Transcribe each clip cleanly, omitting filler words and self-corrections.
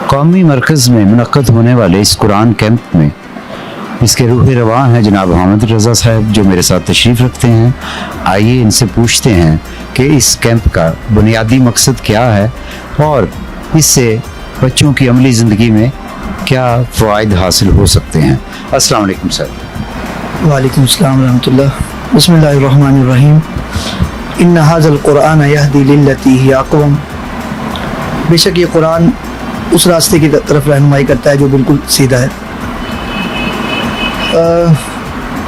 قومی مرکز میں منعقد ہونے والے اس قرآن کیمپ میں اس کے روح رواں ہیں جناب حامد رضا صاحب جو میرے ساتھ تشریف رکھتے ہیں. آئیے ان سے پوچھتے ہیں کہ اس کیمپ کا بنیادی مقصد کیا ہے اور اس سے بچوں کی عملی زندگی میں کیا فوائد حاصل ہو سکتے ہیں. السلام علیکم سر. وعلیکم السلام ورحمۃ اللہ. بسم اللہ الرحمن الرحیم. ان ھذا القرآن یہدی للتی ہی اقوم. بے شک یہ قرآن اس راستے کی طرف رہنمائی کرتا ہے جو بالکل سیدھا ہے.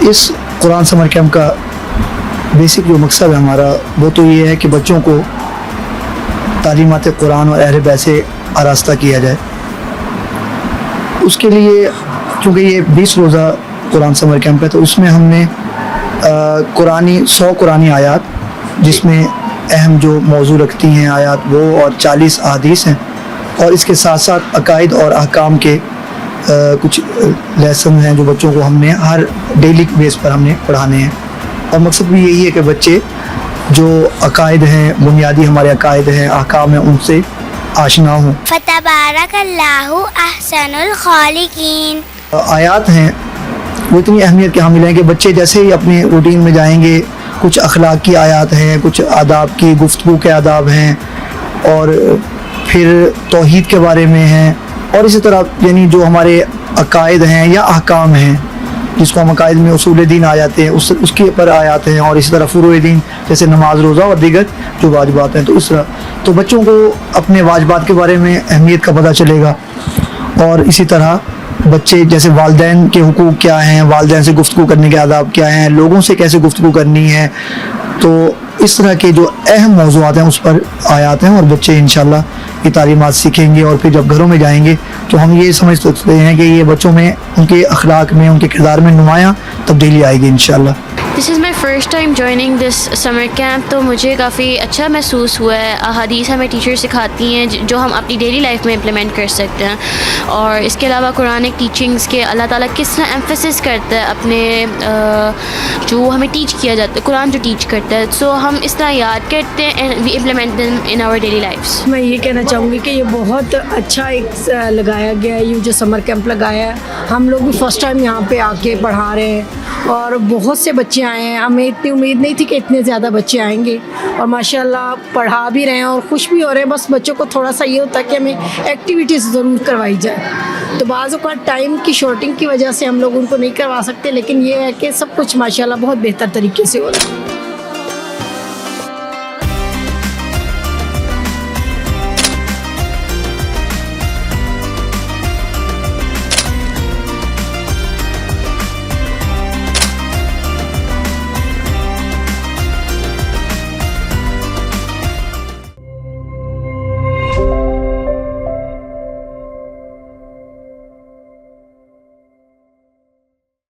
اس قرآن سمر کیمپ کا بیسک جو مقصد ہے ہمارا وہ تو یہ ہے کہ بچوں کو تعلیمات قرآن اور اہل بیت سے آراستہ کیا جائے. اس کے لیے چونکہ یہ 20 روزہ قرآن سمر کیمپ ہے تو اس میں ہم نے 100 قرآنی آیات جس میں اہم جو موضوع رکھتی ہیں آیات وہ اور 40 احادیث ہیں اور اس کے ساتھ ساتھ عقائد اور احکام کے کچھ لیسن ہیں جو بچوں کو ہم نے ہر ڈیلی بیس پر ہم نے پڑھانے ہیں. اور مقصد بھی یہی ہے کہ بچے جو عقائد ہیں بنیادی ہمارے عقائد ہیں احکام ہیں ان سے آشنا ہوں. فتبارک اللہ احسن الخالقین. آیات ہیں وہ اتنی اہمیت کے حامل ہیں کہ بچے جیسے ہی اپنے روٹین میں جائیں گے کچھ اخلاق کی آیات ہیں کچھ آداب کی گفتگو کے آداب ہیں اور پھر توحید کے بارے میں ہیں اور اسی طرح یعنی جو ہمارے عقائد ہیں یا احکام ہیں جس کو ہم عقائد میں اصول دین آ جاتے ہیں اس کے پر آیات ہیں اور اسی طرح فروع دین جیسے نماز روزہ اور دیگر جو واجبات ہیں. تو اس طرح تو بچوں کو اپنے واجبات کے بارے میں اہمیت کا پتہ چلے گا اور اسی طرح بچے جیسے والدین کے حقوق کیا ہیں والدین سے گفتگو کرنے کے آداب کیا ہیں لوگوں سے کیسے گفتگو کرنی ہے تو اس طرح کے جو اہم موضوعات ہیں اس پر آیات ہیں اور بچے انشاءاللہ یہ تعلیمات سیکھیں گے اور پھر جب گھروں میں جائیں گے تو ہم یہ سمجھ سکتے ہیں کہ یہ بچوں میں ان کے اخلاق میں ان کے کردار میں نمایاں تبدیلی آئے گی انشاءاللہ. This is my first time joining this summer camp تو مجھے کافی اچھا محسوس ہوا ہے. احادیث ہمیں ٹیچر سکھاتی ہیں جو ہم اپنی ڈیلی لائف میں امپلیمنٹ کر سکتے ہیں اور اس کے علاوہ قرآنک ٹیچنگس کے اللہ تعالیٰ کس طرح ایمفیسس کرتا ہے اپنے جو ہمیں ٹیچ کیا جاتا ہے قرآن جو ٹیچ کرتا ہے سو ہم اس طرح یاد کرتے ہیں and we implement them in our daily lives. میں یہ کہنا چاہوں گی کہ یہ بہت اچھا ایک لگایا گیا ہے یہ جو سمر کیمپ لگایا ہے. ہم لوگ بھی فرسٹ ٹائم یہاں پہ آ کے پڑھا رہے ہیں اور بہت سے بچے آئے ہیں. ہمیں اتنی امید نہیں تھی کہ اتنے زیادہ بچے آئیں گے اور ماشاءاللہ پڑھا بھی رہے ہیں اور خوش بھی ہو رہے ہیں. بس بچوں کو تھوڑا سا یہ ہوتا ہے کہ ہمیں ایکٹیویٹیز ضرور کروائی جائے تو بعض اوقات ٹائم کی شارٹنگ کی وجہ سے ہم لوگ ان کو نہیں کروا سکتے لیکن یہ ہے کہ سب کچھ ماشاءاللہ بہت بہتر طریقے سے ہو رہا ہے.